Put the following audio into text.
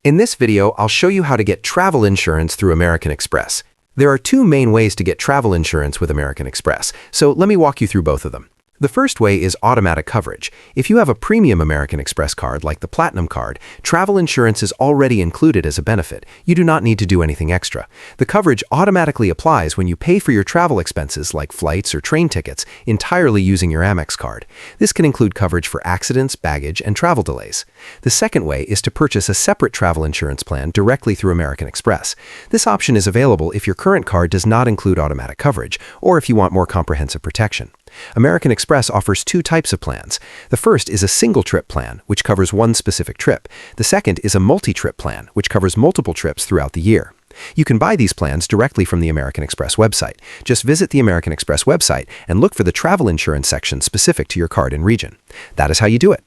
In this video, I'll show you how to get travel insurance through American Express. There are two main ways to get travel insurance with American Express, so let me walk you through both of them. The first way is automatic coverage. If you have a premium American Express card like the Platinum card, travel insurance is already included as a benefit. You do not need to do anything extra. The coverage automatically applies when you pay for your travel expenses like flights or train tickets entirely using your Amex card. This can include coverage for accidents, baggage, and travel delays. The second way is to purchase a separate travel insurance plan directly through American Express. This option is available if your current card does not include automatic coverage, or if you want more comprehensive protection. American Express offers two types of plans. The first is a single-trip plan, which covers one specific trip. The second is a multi-trip plan, which covers multiple trips throughout the year. You can buy these plans directly from the American Express website. Just visit the American Express website and look for the travel insurance section specific to your card and region. That is how you do it.